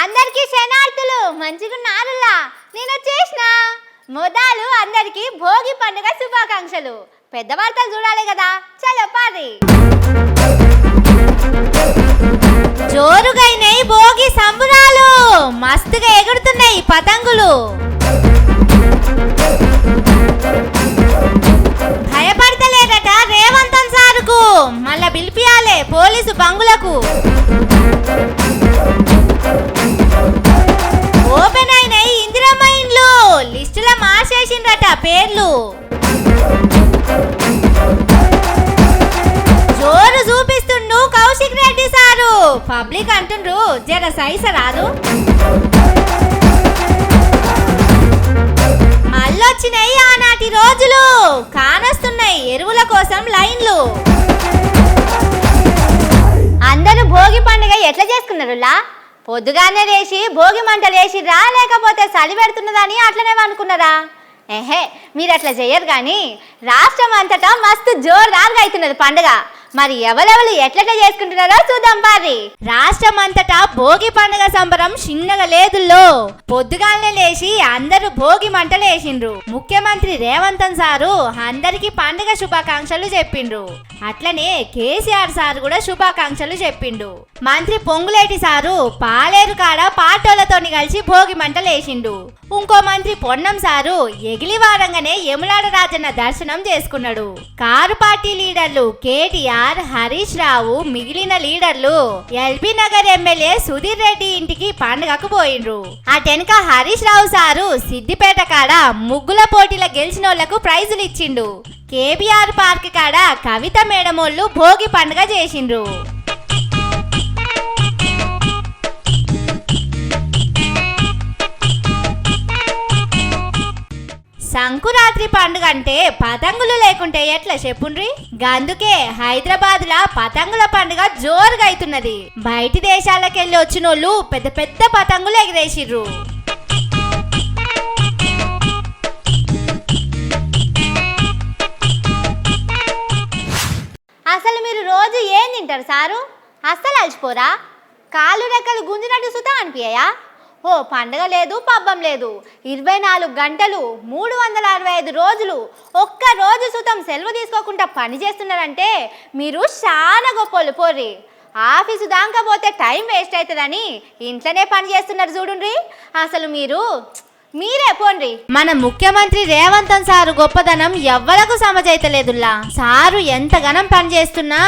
అందరికీ శనార్థులు మంచిగున్నారులా. నేను వచ్చేసిన మొదలు అందరికీ భోగి పండుగ శుభాకాంక్షలు. పెద్ద వార్తలు చూడాలి కదా, చలో పారి. జోరుగైనాయి భోగి సంబురాలు, మస్తుగా ఎగురుతున్నాయి పతంగులు. భయపడతలేదట రేవంతన్ సారుకు, మళ్ళా పిలిపియాలే పోలీసు బంగులకు. ఓపెన్ అయినాయి ఇందిరమ్మ ఇండ్లు, లిస్టుల మార్చేసిండ్రట పేర్లు. జోరు చూపిస్తుండు కౌశిక్ రెడ్డి సారు, పబ్లిక్ అంటుండ్రు జర సైస రాదు. మళ్ళొచ్చినాయి ఆనాటి రోజులు, కానొస్తున్నాయి ఎరువుల కోసం లైన్లు. అందరూ భోగి పండుగ ఎట్లా చేసుకున్నారులా? పొద్దుగానే లేచి భోగి మంటలు వేసిర్రా, లేకపోతే చలి పెడుతున్నదని అట్లనే అనుకున్నారా? ఏహే, మీరు అట్లా చెయ్యరు. కానీ రాష్ట్రం అంతటా మస్తు జోరుదారుగా అవుతున్నది పండుగ. మరి ఎవరెవరు ఎట్లట్లా చేసుకుంటున్నారో చూద్దాం పారి. రాష్ట్రం అంతటా భోగి పండుగ సంబరం చిన్నగా లేదుల్లో. పొద్దుగాలనే లేచి అందరూ భోగి మంటలు వేసిండ్రు. ముఖ్యమంత్రి రేవంతన్ సారు అందరికి పండుగ శుభాకాంక్షలు చెప్పిండ్రు. అట్లనే కేసీఆర్ సారు కూడా శుభాకాంక్షలు చెప్పిండు. మంత్రి పొంగులేటి సారు పాలేరు కాడ పాటోళ్లతోని కలిసి భోగి మంటలు వేసిండు. ఇంకో మంత్రి పొన్నం సారు ఎగిలివారంగానే యములాడ రాజన్న దర్శనం చేసుకున్నాడు. కారు పార్టీ లీడర్లు కేటీఆర్, హరీష్ రావు, మిగిలిన లీడర్లు ఎల్బీ నగర్ ఎమ్మెల్యే సుధీర్ రెడ్డి ఇంటికి పండుగకు పోయిండ్రు. అటెనక హరీష్ రావు సారు సిద్దిపేట కాడ ముగ్గుల పోటీల గెలిచినోళ్లకు ప్రైజులు ఇచ్చిండు. కేబీఆర్ పార్క్ కాడ కవిత మేడమోళ్ళు భోగి పండుగ చేసిండ్రు. సంకురాత్రి పండుగ అంటే పతంగులు లేకుంటే ఎట్లా చెప్పుండ్రి. గందుకే హైదరాబాద్ లా పతంగుల పండుగ జోరుగా అవుతున్నది. బయటి దేశాలకెళ్ళి వచ్చినోళ్ళు పెద్ద పెద్ద పతంగులు ఎగిరేసిర్రు. అసలు మీరు రోజు ఏం తింటారు సారు? అస్సలు అలసిపోరా? కాళ్ళు రెక్కలు గుంజినట్టు సుతా అనిపించాయా? ఓ పండగ లేదు, పబ్బం లేదు, 24 గంటలు 365 రోజులు ఒక్క రోజు సుతం సెలవు తీసుకోకుండా పని చేస్తున్నారంటే మీరు చాలా గొప్పలు పోర్రి. ఆఫీసు దాకా పోతే టైం వేస్ట్ అవుతుందని ఇంట్లోనే పని చేస్తున్నారు చూడుండ్రి. అసలు మీరే పోండి. మన ముఖ్యమంత్రి రేవంతన్ సారు గొప్పదనం ఎవ్వరకు సమజైతలేదుల్లా. సారు ఎంతగానం పని చేస్తున్నా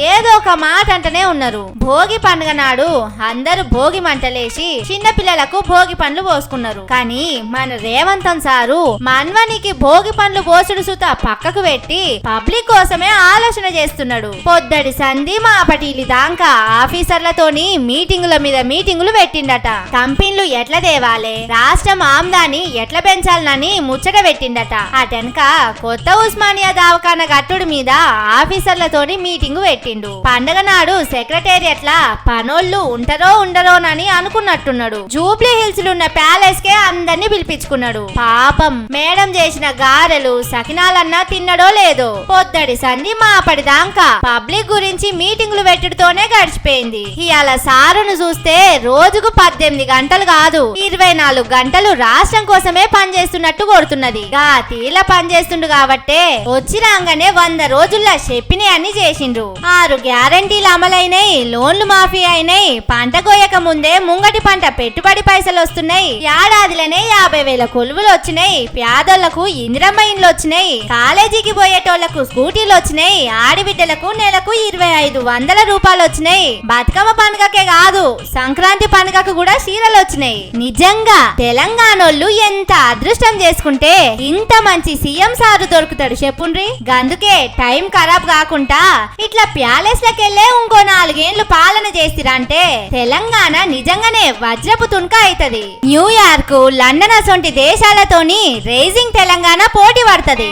ఏదో ఒక మాట అంటనే ఉన్నారు. భోగి పండుగ నాడు అందరూ భోగి మంటలేసి చిన్న పిల్లలకు భోగి పండ్లు పోసుకున్నారు. కానీ మన రేవంతన్ సారు మన్వనికి భోగి పండ్లు పోసుడు సుత పక్కకు పెట్టి పబ్లిక్ కోసమే ఆలోచన చేస్తున్నాడు. పొద్దడి సంధి మాపటిలి దాకా ఆఫీసర్లతోని మీటింగుల మీద మీటింగులు పెట్టిండట. కంపెనీలు ఎట్లా తేవాలే, రాష్ట్రం ఆమ్దా ఎట్లా పెంచాలని ముచ్చట పెట్టిండట. అటెనక కొత్త ఉస్మానియా దవాఖాన కట్టుడు మీద ఆఫీసర్లతోని మీటింగ్ పెట్టిండు. పండగ నాడు సెక్రటేరియట్ లా పనోళ్ళు ఉంటారో ఉండరోనని అనుకున్నట్టున్నాడు. జూబ్లీ హిల్స్ ఉన్న ప్యాలెస్ కే అందరినీ పిలిపించుకున్నాడు. పాపం మేడం చేసిన గారెలు సకినాలన్నా తిన్నడో లేదో. పొద్దడి సంధి మాపడి దాకా పబ్లిక్ గురించి మీటింగులు పెట్టుడుతోనే గడిచిపోయింది. ఇవాళ సారును చూస్తే రోజుకు 18 గంటలు కాదు 24 గంటలు రాష్ట్రం కోసమే పనిచేస్తున్నట్టు కొడుతున్నది. గా తీల పనిచేస్తుండు కాబట్టే వచ్చి రాగానే 100 రోజుల్లో చెప్పినే అన్ని చేసిండ్రు. 6 గ్యారంటీలు అమలైనాయి, లోన్లు మాఫీ అయినాయి, పంట కోయక ముందే ముంగటి పంట పెట్టుబడి పైసలు వస్తున్నాయి, ఏడాదిలోనే 50,000 కొలువులు వచ్చినాయి, పేదోళ్లకు ఇందిరమ్మ ఇండ్లు వచ్చినాయి, కాలేజీకి పోయేటోళ్లకు స్కూటీలు వచ్చినాయి, ఆడిబిడ్డలకు నెలకు 2,500 రూపాయలు వచ్చినాయి. బతుకమ్మ పండుగకే కాదు సంక్రాంతి పండుగకు కూడా చీరలు వచ్చినాయి. నిజంగా తెలంగాణోళ్ళు ఎంత అదృష్టం చేసుకుంటే ఇంత మంచి సీఎం సారు దొరుకుతాడు చెప్పుండ్రి. గందుకే టైం ఖరాబ్ కాకుండా ఇట్లా ప్యాలెస్ లకెళ్ళే ఇంకో 4 ఏళ్లు పాలన చేసిరంటే తెలంగాణ నిజంగానే వజ్రపు తుణక అవుతది. న్యూయార్క్, లండన్ అసొంటి దేశాలతోని రైజింగ్ తెలంగాణ పోటీ పడుతుంది.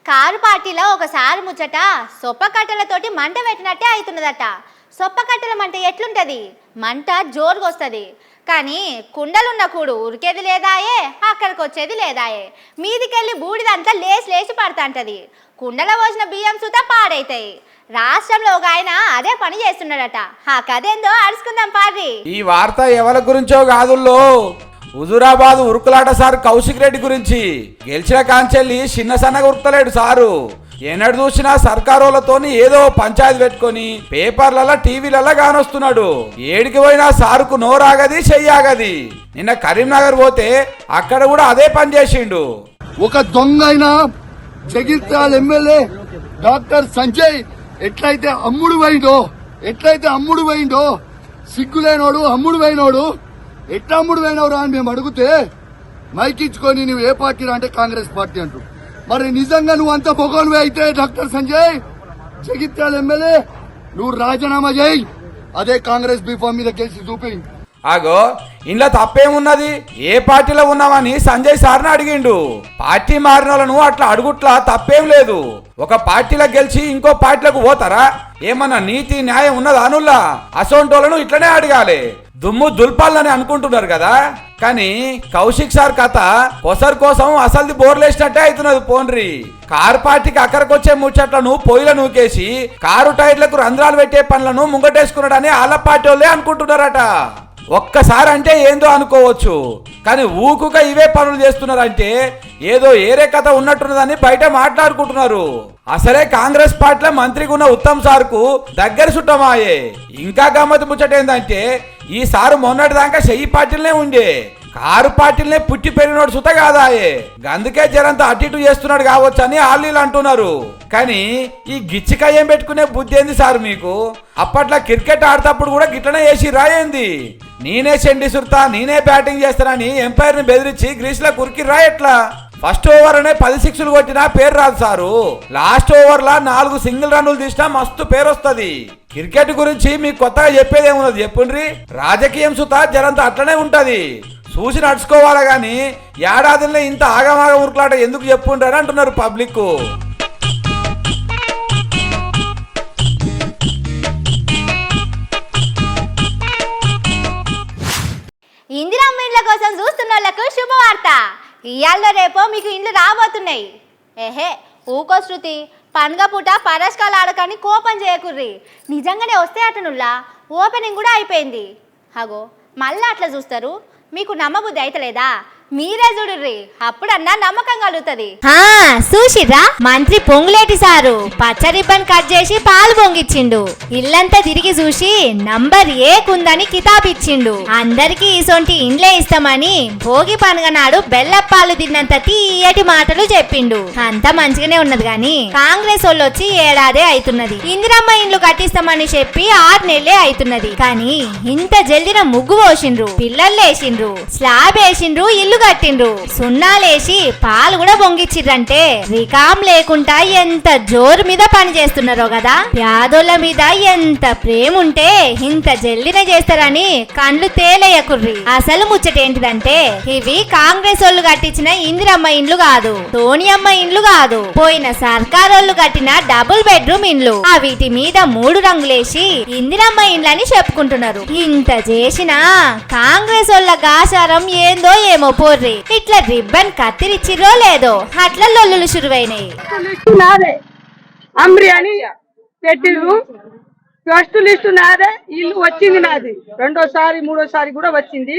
కారు పార్టీలో ఒకసారి ముచ్చట సొప్ప కట్టెలతోటి మంట పెట్టినట్టే అవుతున్నదట. సొప్ప కట్టెల మంట ఎట్లుంటది? మంట జోరుగా వస్తుంది. కానీ కుండలున్న కూడు ఉరికేది లేదాయే, అక్కడికి వచ్చేది లేదాయే. మీదికెళ్ళి బూడిదంతా లేచి లేచి పడుతుంటది. కుండలో పోసిన బియ్యం సుతా పాడైతాయి. రాష్ట్రంలో ఒక ఆయన అదే పని చేస్తున్నాడట. ఆ కథ ఏందో అరుచుకుందాం పార్రి. ఈ వార్త ఎవరి గురించో కాదుల్లో, హుజూరాబాద్ ఉరుకులాట సార్ కౌశిక్ రెడ్డి గురించి. గెలిచిన కాంచెల్లి చిన్న సన్నగా ఉరుకుతలేడు సారు. ఎన్నడు చూసినా సర్కారోలతోని ఏదో పంచాయతీ పెట్టుకొని పేపర్లలో టీవీలలో కానొస్తున్నాడు. ఏడికి పోయినా సారుకు నోరాగది చెయ్యాగది. నిన్న కరీంనగర్ పోతే అక్కడ కూడా అదే పని చేసిండు. ఒక దొంగ అయినా జగిత్యాల ఎమ్మెల్యే డాక్టర్ సంజయ్ ఎట్లయితే అమ్ముడు పోయిండో సిగ్గులేనోడు అమ్ముడు పోయినోడు. ఎట్లా అమ్ముడు పోయినవరా అని మేము అడిగితే మైకిచ్చుకొని నువ్వు ఏ పార్టీ అంటే కాంగ్రెస్ పార్టీ అంటూ. మరి నిజంగా నువ్వు అంత పొగనువే అయితే డాక్టర్ సంజయ్ జగిత్యాల ఎమ్మెల్యే నువ్వు రాజీనామా చేయి. అదే కాంగ్రెస్ బీఫామ్ మీద గెలిచి చూపి. ఆగో ఇంట్లో తప్పేమున్నది? ఏ పార్టీలో ఉన్నామని సంజయ్ సార్ని అడిగిండు. పార్టీ మారిన వాళ్ళను అట్లా అడుగుట్లా తప్పేం లేదు. ఒక పార్టీలో గెలిచి ఇంకో పార్టీలకు పోతారా? ఏమన్నా నీతి న్యాయం ఉన్నదా? అనుల్లా అసోంటోళ్ళను ఇట్లనే అడగాలి. దుమ్ము దుల్పాలని అనుకుంటున్నారు కదా. కానీ కౌశిక్ సార్ కథ కొసరు కోసం అసలు బోర్లేసినట్టే అవుతున్నది. పోన్రి కారు పార్టీకి అక్కడికొచ్చే ముచ్చట్లను పొయ్యిల నూకేసి కారు టైర్లకు రంధ్రాలు పెట్టే పనులను ముంగటేసుకున్నాడని ఆల పార్టీ వాళ్ళే అనుకుంటున్నారట. ఒక్కసారి అంటే ఏందో అనుకోవచ్చు, కానీ ఊకుగా ఇవే పనులు చేస్తున్నారంటే ఏదో ఏరే కథ ఉన్నట్టున్నదని బయట మాట్లాడుకుంటున్నారు. అసలే కాంగ్రెస్ పార్టీలో మంత్రిగా ఉన్న ఉత్తమ్ సార్కు దగ్గర చుట్టమాయే. ఇంకా గమ్మతి ముచ్చటేందంటే ఈ సారు మొన్నటి దాకా చెయ్యి పార్టీలనే ఉండే, కారు పార్టీలనే పుట్టి పెరిగినోడు సుత కాదాయే. అందుకే జరంత అటు ఇటు చేస్తున్నాడు కావచ్చు అని ఆళ్ళు అంటున్నారు. కానీ ఈ గిచ్చికయ్యం పెట్టుకునే బుద్ధి ఏంది సార్ మీకు? అప్పట్లో క్రికెట్ ఆడేటప్పుడు కూడా గిట్లనే వేసి రాయింది. నేనే చెండి సుర్తా నేనే బ్యాటింగ్ చేస్తానని ఎంపైర్ ని బెదిరించి గ్రీస్ లో కురికి రాయట్లా. ఫస్ట్ ఓవర్ అనే 10 సిక్స్లు కొట్టినా పేరు రాదు సారు. లాస్ట్ ఓవర్ లా 4 సింగిల్ రన్నులు తీసినా మస్తు పేరు వస్తుంది. క్రికెట్ గురించి మీకు కొత్తగా చెప్పేది ఏమున్నది చెప్పుండ్రి. రాజకీయం సుత జరంత అట్లనే ఉంటది, చూసి నడుచుకోవాలా గాని ఏడాదిలో ఇంత ఆగమాగ ఉరుకులాట ఎందుకు చెప్పుంటారని అంటున్నారు పబ్లిక్. ఇందిరమ్మ ఇండ్ల కోసం చూస్తున్న వాళ్ళకు శుభవార్త. ఇయాల్లో రేపో మీకు ఇండ్లు రాబోతున్నాయి. ఏహే ఊకో శృతి, పండుగ పూట పరస్కాలు ఆడకని కోపం చేయకుర్రి. నిజంగానే వస్తే అటనుల్లా ఓపెనింగ్ కూడా అయిపోయింది. అగో మళ్ళీ అట్లా చూస్తారు. మీకు నమ్మబుద్ధి అయితలేదా? మీరే చూడుర్రి, అప్పుడన్నా నమ్మకం కలుగుతుంది. చూసిరా మంత్రి పొంగులేటి సారు పచ్చ రిబ్బన్ కట్ చేసి పాలు పొంగిచ్చిండు. ఇల్లంతా తిరిగి చూసి నంబర్ ఏకుందని కితాబ్ ఇచ్చిండు. అందరికి ఇసొంటి ఇండ్లే ఇస్తామని భోగి పండుగ నాడు బెల్లప్పాలు తిన్నంత తీయటి మాటలు చెప్పిండు. అంత మంచిగానే ఉన్నది గాని కాంగ్రెస్ వాళ్ళు వచ్చి ఏడాదే అవుతున్నది. ఇందిరమ్మ ఇండ్లు కట్టిస్తామని చెప్పి 6 నెలలే అవుతున్నది. కానీ ఇంత జల్దిన ముగ్గు పోసిండ్రు, పిల్లలు వేసిండ్రు, స్లాబ్ వేసిండ్రు, ఇల్లు కట్టిండ్రు, సున్నాలేసి పాలు కూడా పొంగిచ్చిర్రంటే రికాం లేకుండా ఎంత జోరు మీద పని చేస్తున్నారో కదా. పేదోళ్ళ మీద ఎంత ప్రేమ ఉంటే ఇంత జల్దిన చేస్తారని కండ్లు తేలేయకుర్రి. అసలు ముచ్చటేంటిదంటే ఇవి కాంగ్రెస్ వాళ్ళు కట్టించిన ఇందిరమ్మ ఇండ్లు కాదు, సోనియమ్మ ఇండ్లు కాదు, పోయిన సర్కారోళ్ళు కట్టిన డబుల్ బెడ్రూమ్ ఇండ్లు. వీటి మీద 3 రంగులేసి ఇందిరమ్మ ఇండ్లని చెప్పుకుంటున్నారు. ఇంత చేసినా కాంగ్రెస్ వాళ్ళ గాచారం ఏందో ఏమో. పోర్రి ఇట్లా రిబ్బన్ కత్తిరిచ్చిరో లేదో అట్లా లొల్లులు శురువైనాయి. అమ్రి అని పెట్టిర్రు. ఫస్ట్ లిస్టు నాదే, ఇల్లు వచ్చింది నాది. 2వ సారి 3వ సారి కూడా వచ్చింది.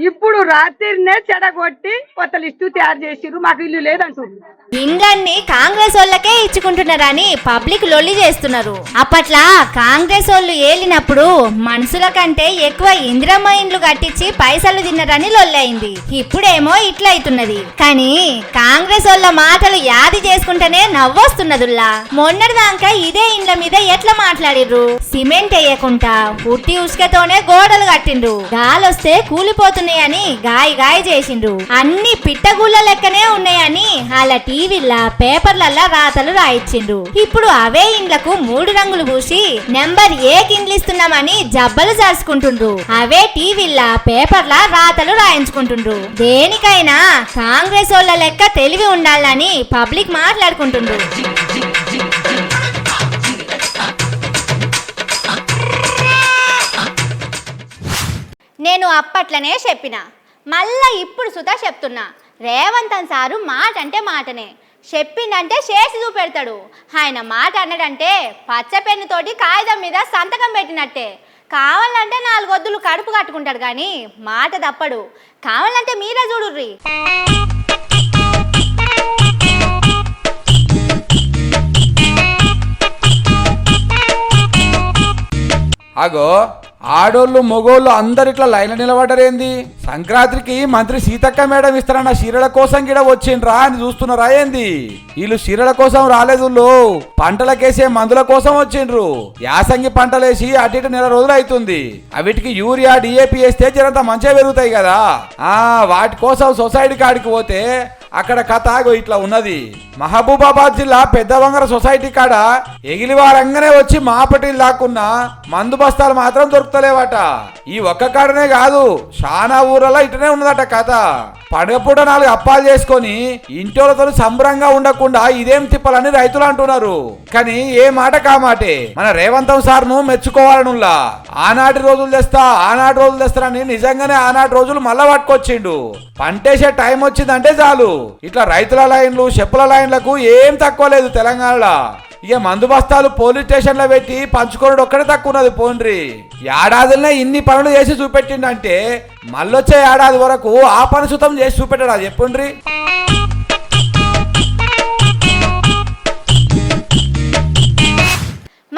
ఇప్పుడు రాత్రినే చెడగొట్టి కొత్త లిస్టు తయారు చేసిర్రు. మాకు ఇల్లు లేదంటున్నారు. ఇండ్లన్నీ కాంగ్రెస్ వాళ్ళకే ఇచ్చుకుంటున్నారని పబ్లిక్ లొల్లి చేస్తున్నారు. అప్పట్లా కాంగ్రెస్ వాళ్ళు ఏలినప్పుడు మనుషుల కంటే ఎక్కువ ఇందిరమ్మ ఇండ్లు కట్టించి పైసలు తిన్నారని లొల్లైంది. ఇప్పుడేమో ఇట్లయితున్నది. కానీ కాంగ్రెస్ వాళ్ళ మాటలు యాది చేసుకుంటేనే నవ్వొస్తున్నదుల్లా. మొన్నటిదాకా ఇదే ఇండ్ల మీద ఎట్లా మాట్లాడిర్రు? సిమెంట్ వేయకుండా ఉట్టి ఉసుకతోనే గోడలు కట్టిండ్రు. గాలొస్తే కూలిపోతున్నాయని గాయ చేసిండ్రు. అన్ని పిట్టగుళ్ళ లెక్కనే ఉన్నాయని అలా టీవీల పేపర్లల్లా రాతలు రాయించిండ్రు. ఇప్పుడు అవే ఇండ్లకు 3 రంగులు పూసి నెంబర్ ఏకి ఇండ్లు ఇస్తున్నామని జబ్బలు జరుచుకుంటుండ్రు. అవే టీవీల పేపర్ల రాతలు రాయించుకుంటుండ్రు. దేనికైనా కాంగ్రెస్ వాళ్ళ లెక్క తెలివి ఉండాలని పబ్లిక్ మాట్లాడుకుంటుండ్రు. నేను అప్పట్లనే చెప్పిన, మళ్ళా ఇప్పుడు సుతా చెప్తున్నా, రేవంతన్ సారు మాట అంటే మాటనే, చెప్పిందంటే చేసి చూపెడతాడు. ఆయన మాట అన్నాడంటే పచ్చపెన్నుతోటి కాగితం మీద సంతకం పెట్టినట్టే. కావాలంటే 4 వద్దులు కడుపు కట్టుకుంటాడు కానీ మాట తప్పడు. కావాలంటే మీరే చూడుర్రి. అగో ఆడోళ్ళు మొగోళ్ళు అందరిట్లా లైన్లో నిలబడ్డరేంది? సంక్రాంతికి మంత్రి సీతక్క మేడం ఇస్తారన్న చీరల కోసం గిడ వచ్చిండ్రా అని చూస్తున్నారా ఏంది? వీళ్ళు చీరల కోసం రాలేదు, పంటలకేసే మందుల కోసం వచ్చిండ్రు. యాసంగి పంటలేసి అటు ఇటు నెల రోజులు అవుతుంది. అవిటికి యూరియా డిఏపి వేస్తే జరంత మంచిగా పెరుగుతాయి కదా. వాటి కోసం సొసైటీ కాడికి పోతే అక్కడ కథ ఇట్లా ఉన్నది. మహబూబాబాద్ జిల్లా పెద్దవంగర సొసైటీ కాడ ఎగిలివారంగానే వచ్చి మాపటీలు దాక్కున్నా మందు బస్తాలు మాత్రం దొరుకుతలేవట. ఈ ఒక్క కాడనే కాదు, చాలా ఊరలో ఇటనే ఉన్నదట కథ. పండుగ పూట 4 అప్పాలు చేసుకొని ఇంటితో సంబరంగా ఉండకుండా ఇదేం తిప్పాలని రైతులు అంటున్నారు. కానీ ఏ మాట కామాటే మన రేవంతం సార్ను మెచ్చుకోవాలనుల్లా. ఆనాటి రోజులు తెస్తారని నిజంగానే ఆనాటి రోజులు మళ్ళా పట్టుకొచ్చిండు. పంటేసే టైం వచ్చిందంటే చాలు ఇట్లా రైతుల లైన్లు చెప్పుల లైన్లకు ఏం తక్కువ లేదు తెలంగాణలో. ఇక మందు బస్తాలు పోలీస్ స్టేషన్లో పెట్టి పంచుకోవడం ఒక్కడే తక్కువ ఉన్నది. పోండ్రి ఏడాదిలోనే ఇన్ని పనులు చేసి చూపెట్టిండంటే మళ్ళొచ్చే ఏడాది వరకు ఆ పని సుతం చేసి చూపెట్టాడా చెప్పుండ్రి.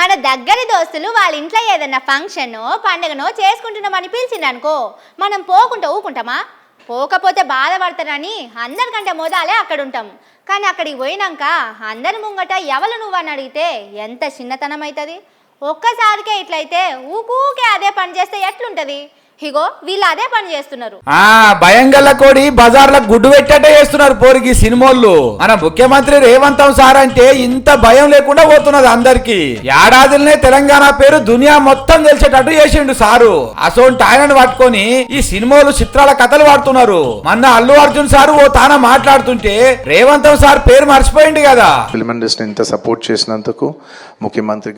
మన దగ్గరి దోస్తులు వాళ్ళ ఇంట్లో ఏదైనా ఫంక్షనో పండుగనో చేసుకుంటున్నామని పిలిచిందనుకో, మనం పోకుంటా ఊకుంటామా? పోకపోతే బాధపడతారని అందరికంటే మొదలే అక్కడ ఉంటాం. కానీ అక్కడికి పోయినాక అందరి ముంగట ఎవరు నువ్వని అడిగితే ఎంత చిన్నతనం అవుతుంది. ఒక్కసారికే ఇట్లయితే ఊకూకే అదే పని చేస్తే ఎట్లుంటది? ఇగో వీళ్ళు అదే పని చేస్తున్నారు. భయంగల్ల కోడి బజార్ల గుడ్డు పెట్టేటే చేస్తున్నారు పోరికి సినిమాళ్ళు. మన ముఖ్యమంత్రి రేవంతం సార్ అంటే ఇంత భయం లేకుండా పోతున్నది అందరికి. ఏడాదిలోనే తెలంగాణ పేరు దునియా మొత్తం తెలిసేటట్టు చేసిండు సారు. అసోంటి ఆయనను పట్టుకొని ఈ సినిమాలు చిత్రాల కథలు వాడుతున్నారు. మొన్న అల్లు అర్జున్ సారు ఓ తాన మాట్లాడుతుంటే రేవంతం సార్ పేరు మర్చిపోయింది కదా. ఫిల్మ్ ఇండస్ట్రీ ఇంత సపోర్ట్ చేసినందుకు ముఖ్యమంత్రి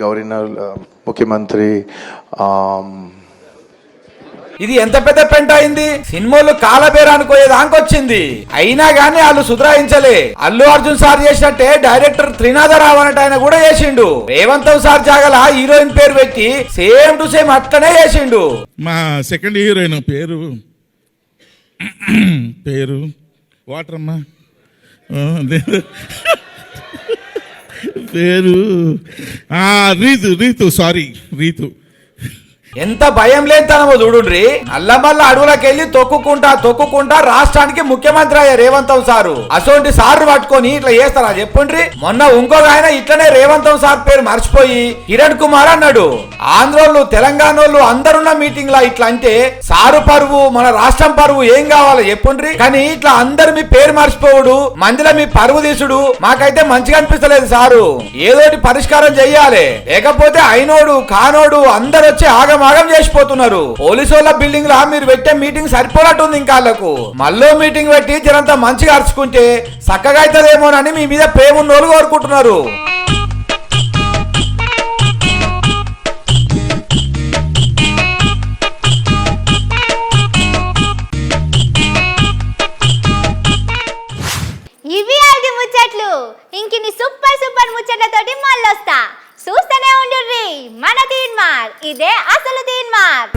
ఇది ఎంత పెద్ద పెంట అయింది. సినిమాలు కాలబేరానికి పోయేదానికొచ్చింది. అయినా గానీ వాళ్ళు సుధరాయించలే. అల్లు అర్జున్ సార్ చేసినట్టే డైరెక్టర్ త్రినాథరావు అన్నట్టు ఆయన కూడా చేసిండు. రేవంతం సార్ జాగల హీరోయిన్ పేరు పెట్టి సేమ్ టు సేమ్ అట్లనే చేసిండు. మా సెకండ్ హీరోయిన్ పేరు వాటర్ అమ్మా పేరు రీతు. ఎంత భయం లేదనమో చూడుండ్రి. అల్లమల్ల అడవులకెళ్ళి తొక్కుకుంటా రాష్ట్రానికి ముఖ్యమంత్రి అయ్యే రేవంతం సారు. అసోంటి సారు పట్టుకొని ఇట్లా చేస్తారా చెప్పుండ్రి. మొన్న ఇంకొక ఆయన ఇట్లనే రేవంతం సార్ పేరు మర్చిపోయి కిరణ్ కుమార్ అన్నాడు. ఆంధ్రోళ్ళు తెలంగాణోళ్ళు అందరున్న మీటింగ్ లా ఇట్లా అంటే సారు పరువు మన రాష్ట్రం పరువు ఏం కావాలి చెప్పుండ్రి. కానీ ఇట్లా అందరు మీ పేరు మర్చిపోవుడు, మందిలో మీ పరువు తీసుడు మాకైతే మంచిగా అనిపిస్తలేదు సారు. ఏదోటి పరిష్కారం చెయ్యాలి. లేకపోతే అయినోడు కానోడు అందరు వచ్చి ఆగమాగం చేసిపోతున్నారు. పోలీసు వాళ్ళ బిల్డింగ్ లా మీరు పెట్టే మీటింగ్ సరిపోనట్టుంది. ఇంకా వాళ్ళకు మళ్ళీ మీటింగ్ పెట్టి జనంతా మంచిగా అరుచుకుంటే చక్కగా అవుతుందేమోనని మీ మీద ప్రేమ ఉన్నోళ్ళు కోరుకుంటున్నారు. ఇవి 5 ముచ్చట్లు. ఇంకిన్ని సూపర్ ముచ్చట్లతోటి మళ్ళొస్తా. చూస్తూనే ఉండుర్రి మన తీన్మార్. ఇదే అసలు తీన్మార్.